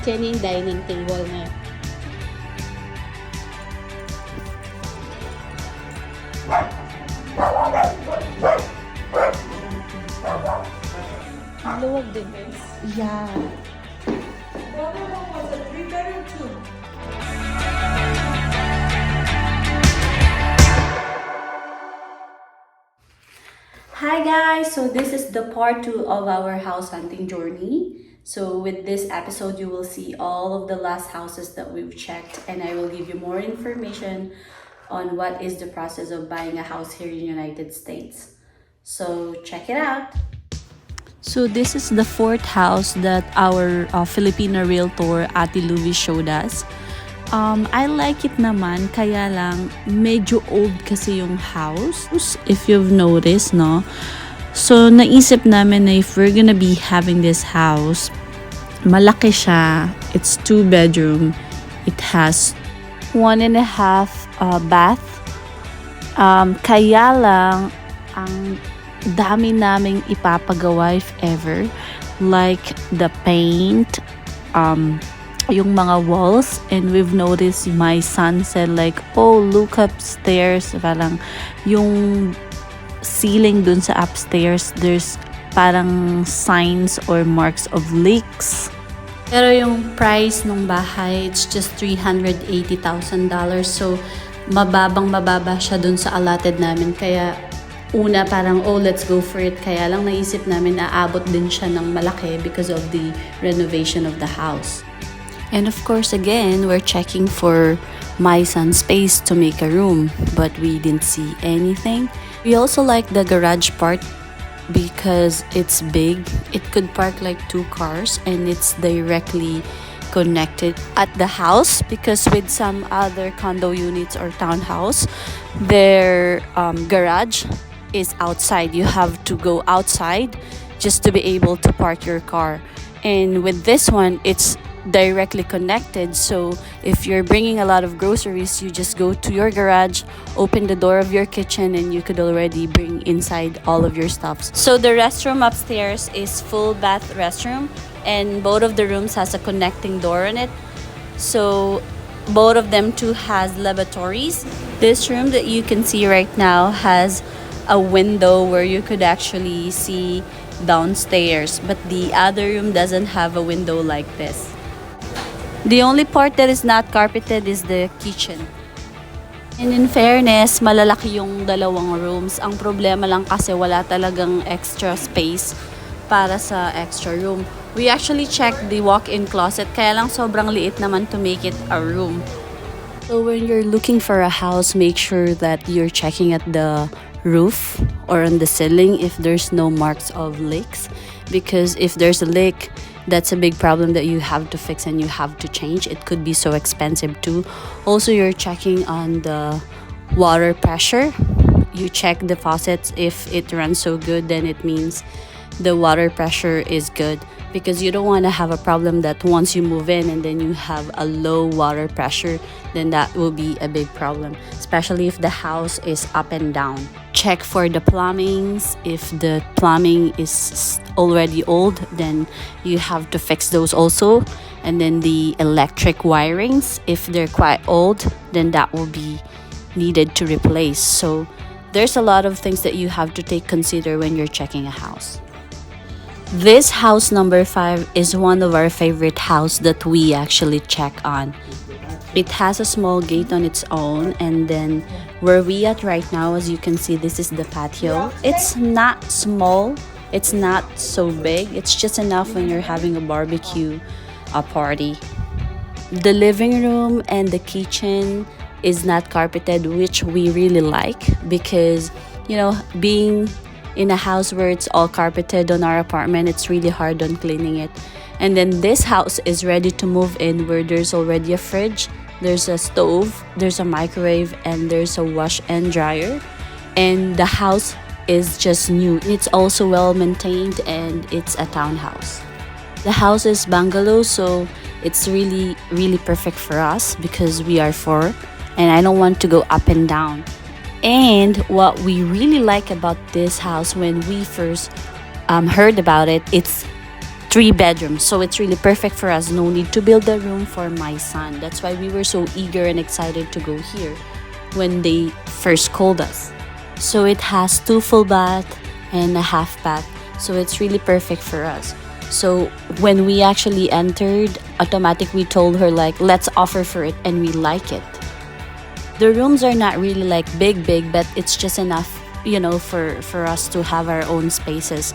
Yan yung dining table niya. Luwag din, guys. Yeah. The other one was a 3-bedroom too. Hi guys! So this is the part 2 of our house hunting journey. So with this episode, you will see all of the last houses that we've checked, and I will give you more information on what is the process of buying a house here in the United States. So check it out! So this is the 4th house that our Filipino realtor Ate Louie showed us. I like it naman, kaya lang medyo old kasi yung house. If you've noticed, no? So naisip namin na if we're gonna be having this house, malaki siya. It's 2-bedroom. It has 1.5 bath. Kaya lang, ang dami naming ipapagawa if ever, like the paint, yung mga walls, and we've noticed my son said like, oh, look upstairs, parang yung ceiling dun sa upstairs, there's parang signs or marks of leaks. Pero yung price ng bahay, it's just $380,000, so mababa siya dun sa allotted namin, kaya una parang, oh, let's go for it. Kaya lang naisip namin aabot din siya ng malaki because of the renovation of the house. And of course, again, we're checking for my son's space to make a room, but we didn't see anything. We also like the garage part because it's big. It could park like 2 cars, and it's directly connected at the house, because with some other condo units or townhouse, their garage is outside. You have to go outside just to be able to park your car. And with this one, it's directly connected, so if you're bringing a lot of groceries, you just go to your garage, open the door of your kitchen, and you could already bring inside all of your stuff. So the restroom upstairs is full bath restroom, and both of the rooms has a connecting door on it, so both of them too has lavatories. This room that you can see right now has a window where you could actually see downstairs, but the other room doesn't have a window like this. The only part that is not carpeted is the kitchen. And in fairness, malalaki yung dalawang rooms. Ang problema lang kasi wala talagang extra space para sa extra room. We actually checked the walk-in closet, kaya lang sobrang liit naman to make it a room. So when you're looking for a house, make sure that you're checking at the roof or on the ceiling if there's no marks of leaks, because if there's a leak, that's a big problem that you have to fix and you have to change. It could be so expensive too. Also, you're checking on the water pressure. You check the faucets. If it runs so good, then it means the water pressure is good, because you don't want to have a problem that once you move in and then you have a low water pressure, then that will be a big problem, especially if the house is up and down. Check for the plumbings. If the plumbing is already old, then you have to fix those also. And then the electric wirings, if they're quite old, then that will be needed to replace. So there's a lot of things that you have to take consider when you're checking a house. This house number 5 is one of our favorite house that we actually check on. It has a small gate on its own, and then where we at right now, as you can see, this is the patio. It's not small, it's not so big, it's just enough when you're having a barbecue party. The living room and the kitchen is not carpeted, which we really like, because being in a house where it's all carpeted on our apartment, it's really hard on cleaning it. And then this house is ready to move in, where there's already a fridge, there's a stove, there's a microwave, and there's a wash and dryer. And the house is just new. It's also well maintained, and it's a townhouse. The house is bungalow, so it's really perfect for us because we are 4 and I don't want to go up and down. And what we really like about this house, when we first heard about it, it's three bedrooms. So it's really perfect for us. No need to build a room for my son. That's why we were so eager and excited to go here when they first called us. So it has two full bath and a half bath. So it's really perfect for us. So when we actually entered, automatic we told her like, let's offer for it, and we like it. The rooms are not really like big, but it's just enough, for us to have our own spaces.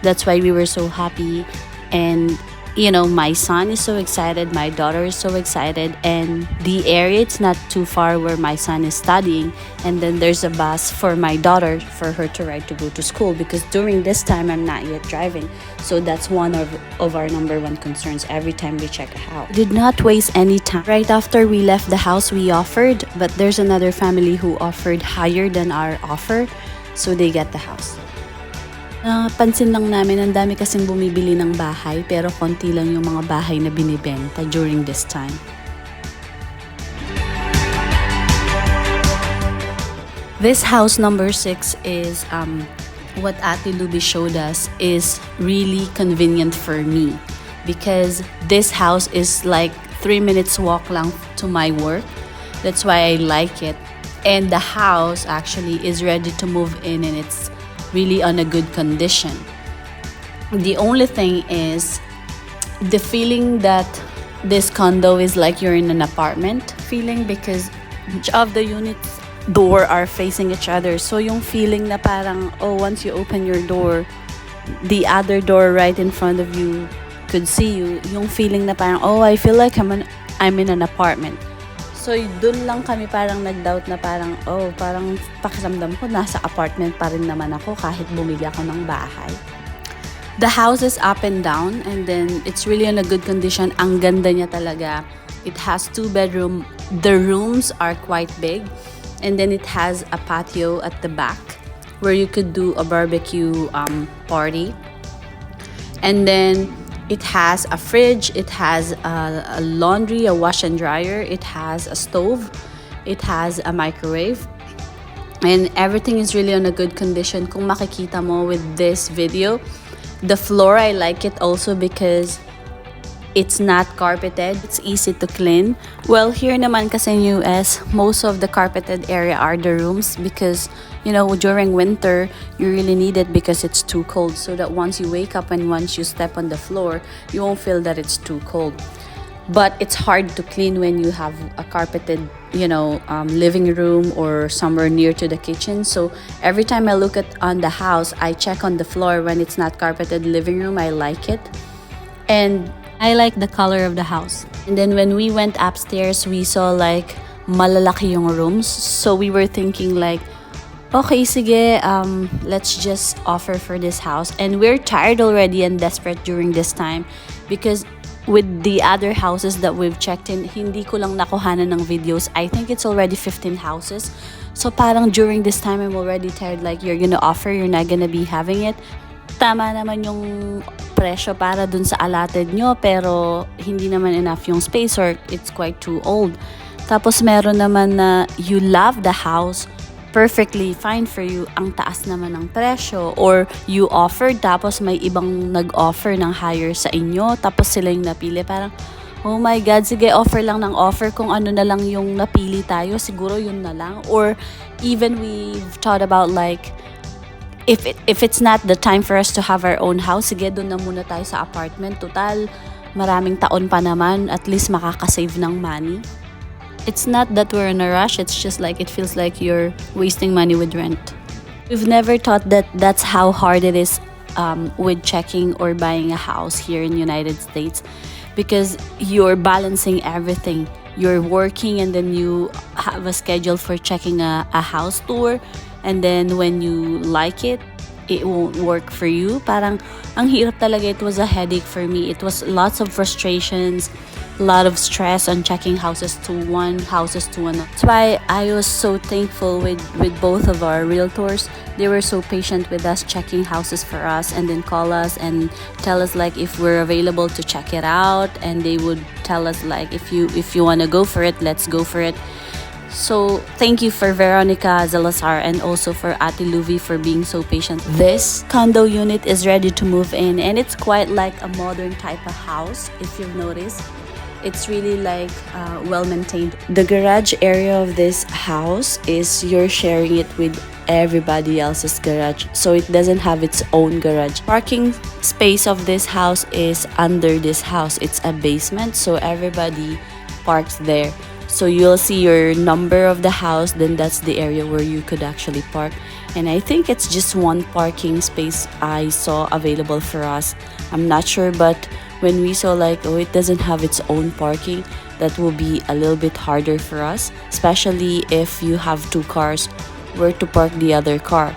That's why we were so happy. And my son is so excited, my daughter is so excited, and the area, it's not too far where my son is studying, and then there's a bus for my daughter for her to ride to go to school, because during this time I'm not yet driving. So that's one of our number one concerns every time we check a house. Did not waste any time. Right after we left the house, we offered, but there's another family who offered higher than our offer, so they get the house. Pansin lang namin, ang dami kasing bumibili ng bahay, pero konti lang yung mga bahay na binibenta during this time. This house number 6 is what Ate Luby showed us is really convenient for me, because this house is like 3 minutes walk lang to my work. That's why I like it. And the house actually is ready to move in, and it's really on a good condition. The only thing is the feeling that this condo is like you're in an apartment feeling, because each of the units door are facing each other. So yung feeling na parang, once you open your door, the other door right in front of you could see you. Yung feeling na parang, I feel like I'm in an apartment. So, dun lang kami parang nag-doubt na parang, parang pakiramdam ko nasa apartment pa rin naman ako kahit bumili ako ng bahay. The house is up and down, and then it's really in a good condition. Ang ganda niya talaga. It has 2 bedroom. The rooms are quite big, and then it has a patio at the back where you could do a barbecue party. And then it has a fridge, it has a laundry, a wash and dryer, it has a stove, it has a microwave, and everything is really on a good condition. Kung makikita mo with this video, the floor, I like it also because it's not carpeted. It's easy to clean. Well, here naman kasi in US, most of the carpeted area are the rooms, because during winter you really need it because it's too cold, so that once you wake up and once you step on the floor, you won't feel that it's too cold. But it's hard to clean when you have a carpeted living room or somewhere near to the kitchen. So every time I look on the house, I check on the floor. When it's not carpeted living room, I like it, and I like the color of the house. And then when we went upstairs, we saw like malalaki yung rooms, so we were thinking like, okay, sige, let's just offer for this house. And we're tired already and desperate during this time, because with the other houses that we've checked in, hindi ko lang nakuhanan ng videos. I think it's already 15 houses. So parang during this time, I'm already tired. Like, you're gonna offer, you're not gonna be having it. Tama naman yung presyo para dun sa allotted nyo, pero hindi naman enough yung space, or it's quite too old. Tapos meron naman na you love the house, perfectly fine for you, ang taas naman ng presyo, or you offered tapos may ibang nag-offer ng higher sa inyo, tapos sila yung napili. Parang, oh my God, sige, offer lang ng offer, kung ano na lang yung napili tayo, siguro yun na lang. Or even we've thought about like, if it's not the time for us to have our own house, sige, doon na muna tayo sa apartment. Total, maraming taon pa naman, at least makakasave ng money. It's not that we're in a rush, it's just like it feels like you're wasting money with rent. We've never thought that that's how hard it is with checking or buying a house here in the United States, because you're balancing everything. You're working, and then you have a schedule for checking a house tour, and then when you like it, it won't work for you. Parang ang hirap talaga. It was a headache for me. It was lots of frustrations, a lot of stress on checking houses to another. That's why I was so thankful with both of our realtors. They were so patient with us checking houses for us, and then call us and tell us like if we're available to check it out, and they would tell us like if you want to go for it, let's go for it. So thank you for Veronica Zalazar and also for Ate Luvi for being so patient. This condo unit is ready to move in, and it's quite like a modern type of house if you've noticed. It's really like well maintained. The garage area of this house is you're sharing it with everybody else's garage, so it doesn't have its own garage. Parking space of this house is under this house. It's a basement, so everybody parks there. So you'll see your number of the house, then that's the area where you could actually park. And I think it's just one parking space I saw available for us. I'm not sure, but when we saw like, oh, it doesn't have its own parking, that will be a little bit harder for us, especially if you have two cars, where to park the other car.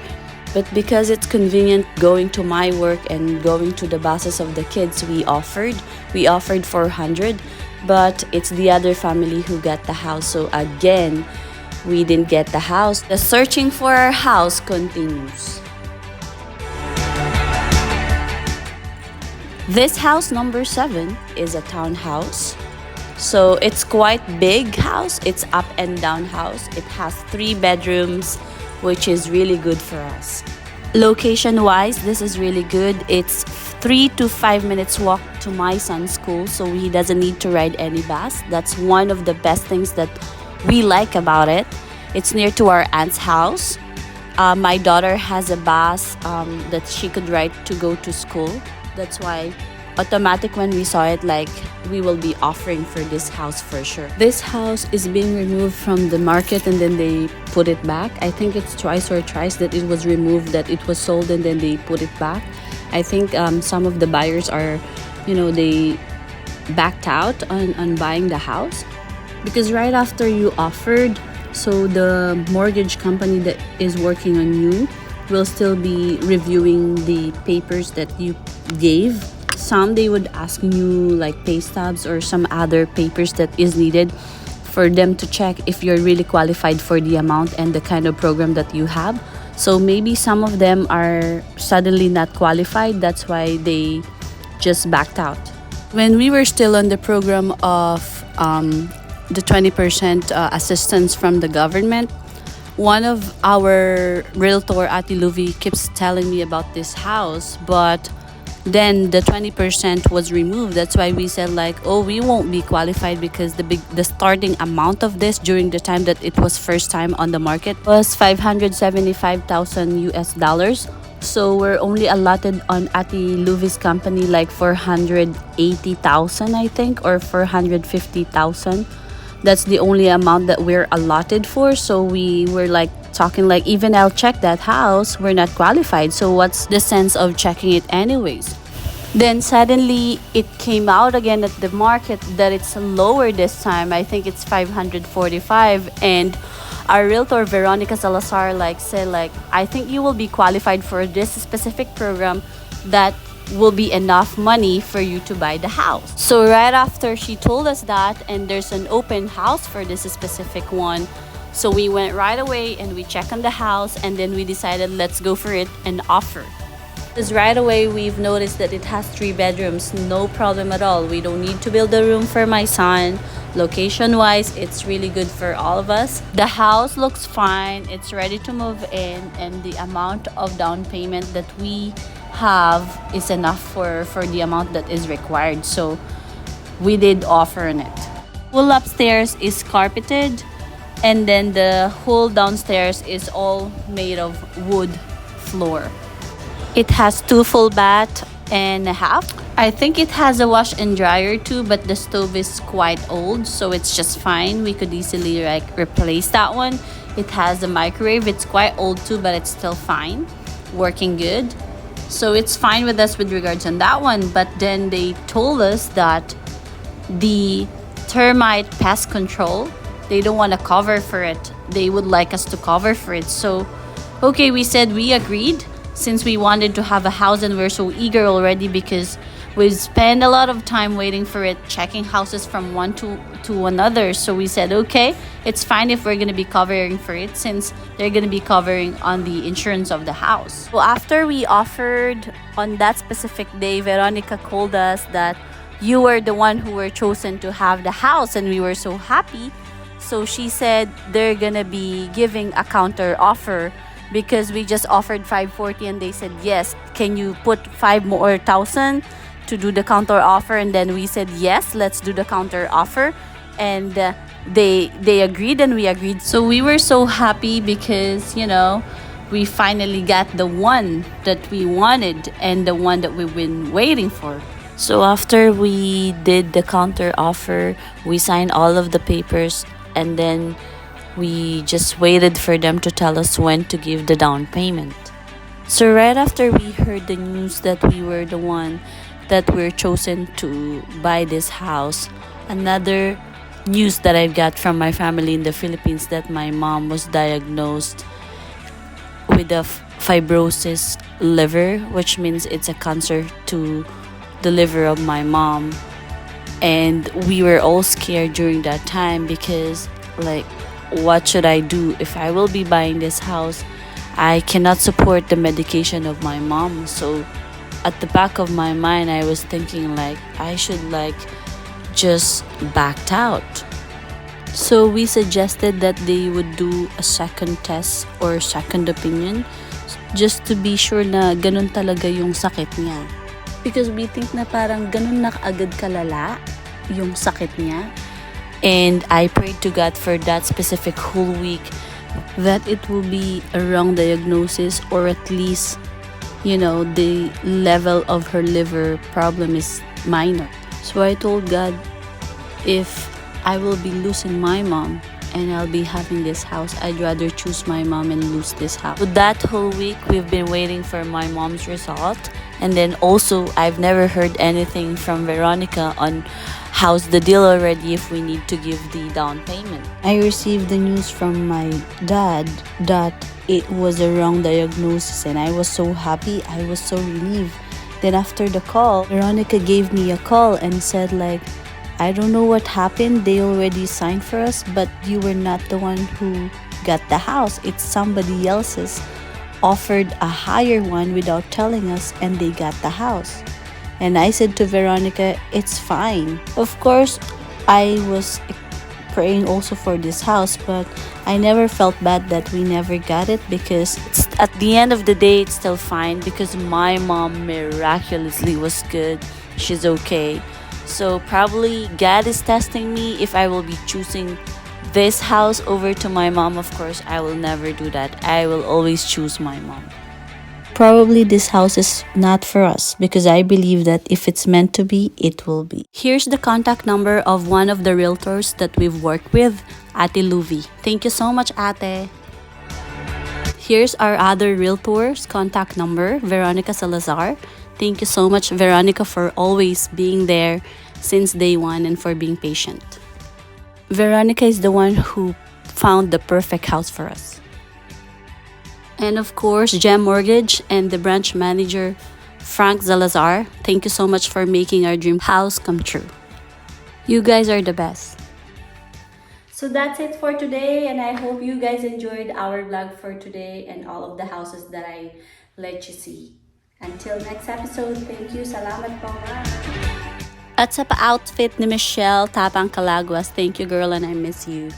But because it's convenient going to my work and going to the buses of the kids, we offered 400, but it's the other family who got the house. So again, we didn't get the house. The searching for our house continues. This house number 7 is a townhouse. So it's quite big house. It's up and down house. It has 3 bedrooms, which is really good for us. Location wise, this is really good. It's 3 to 5 minutes walk to my son's school, so he doesn't need to ride any bus. That's one of the best things that we like about it. It's near to our aunt's house. My daughter has a bus that she could ride to go to school. That's why automatic when we saw it, like, we will be offering for this house for sure. This house is being removed from the market and then they put it back. I think it's twice or thrice that it was removed, that it was sold and then they put it back. I think some of the buyers are, they backed out on buying the house, because right after you offered, so the mortgage company that is working on you will still be reviewing the papers that you gave. Some they would ask you like pay stubs or some other papers that is needed for them to check if you're really qualified for the amount and the kind of program that you have. So maybe some of them are suddenly not qualified. That's why they just backed out. When we were still on the program of the 20% assistance from the government, one of our realtor, Ate Luvi, keeps telling me about this house, but then the 20% was removed. That's why we said like, oh, we won't be qualified, because the starting amount of this during the time that it was first time on the market was 575,000 US dollars. So we're only allotted on Ate Luvi's company like 480,000, I think, or 450,000. That's the only amount that we're allotted for. So we were like talking like, even I'll check that house, we're not qualified, so what's the sense of checking it anyways? Then suddenly it came out again at the market that it's lower this time. I think it's 545, and our realtor Veronica Salazar said I think you will be qualified for this specific program that will be enough money for you to buy the house. So right after she told us that, and there's an open house for this specific one, so we went right away and we checked on the house, and then we decided let's go for it and offer. Because right away we've noticed that it has 3 bedrooms, no problem at all. We don't need to build a room for my son. Location wise, it's really good for all of us. The house looks fine, it's ready to move in, and the amount of down payment that we have is enough for the amount that is required. So we did offer on it. Full upstairs is carpeted, and then the whole downstairs is all made of wood floor. It has 2 full bath and a half. I think it has a wash and dryer too, but the stove is quite old, so it's just fine. We could easily replace that one. It has a microwave. It's quite old too, but it's still fine, working good. So it's fine with us with regards on that one. But then they told us that the termite pest control, they don't want to cover for it. They would like us to cover for it. So okay, we said we agreed, since we wanted to have a house and we're so eager already, because we spend a lot of time waiting for it, checking houses from one to another. So we said okay, it's fine if we're going to be covering for it, since they're going to be covering on the insurance of the house. So after we offered on that specific day, Veronica called us that you were the one who were chosen to have the house, and we were so happy. So she said they're gonna be giving a counter offer because we just offered 540 and they said yes. Can you put 5 more thousand to do the counter offer? And then we said yes, let's do the counter offer. And they agreed and we agreed. So we were so happy because we finally got the one that we wanted and the one that we've been waiting for. So after we did the counter offer, we signed all of the papers and then we just waited for them to tell us when to give the down payment. So right after we heard the news that we were the one that were chosen to buy this house, another news that I got from my family in the Philippines that my mom was diagnosed with a fibrosis liver, which means it's a cancer to the liver of my mom. And we were all scared during that time because like, what should I do if I will be buying this house? I cannot support the medication of my mom. So at the back of my mind, I was thinking like I should just backed out. So we suggested that they would do a second test or second opinion just to be sure na ganun talaga yung sakit niya. Because we think na parang ganun na agad kalala yung sakit niya. And I prayed to God for that specific whole week that it will be a wrong diagnosis, or at least, the level of her liver problem is minor. So I told God, if I will be losing my mom and I'll be having this house, I'd rather choose my mom and lose this house. So that whole week, we've been waiting for my mom's result. And then also, I've never heard anything from Veronica on how's the deal already if we need to give the down payment. I received the news from my dad that it was a wrong diagnosis and I was so happy. I was so relieved. Then after the call, Veronica gave me a call and said like, I don't know what happened. They already signed for us, but you were not the one who got the house. It's somebody else's. Offered a higher one without telling us and they got the house. And I said to Veronica, it's fine. Of course, I was praying also for this house, but I never felt bad that we never got it because at the end of the day, it's still fine because my mom miraculously was good. She's okay. So probably God is testing me if I will be choosing this house over to my mom. Of course, I will never do that. I will always choose my mom. Probably this house is not for us because I believe that if it's meant to be, it will be. Here's the contact number of one of the realtors that we've worked with, Ate Luvi. Thank you so much, Ate. Here's our other realtor's contact number, Veronica Salazar. Thank you so much, Veronica, for always being there since day one and for being patient. Veronica is the one who found the perfect house for us. And of course, Gem Mortgage and the branch manager, Frank Salazar. Thank you so much for making our dream house come true. You guys are the best. So that's it for today, and I hope you guys enjoyed our vlog for today and all of the houses that I let you see. Until next episode, thank you. Salamat po. Bye. At sa pa-outfit ni Michelle Tapang Calaguas, thank you girl and I miss you.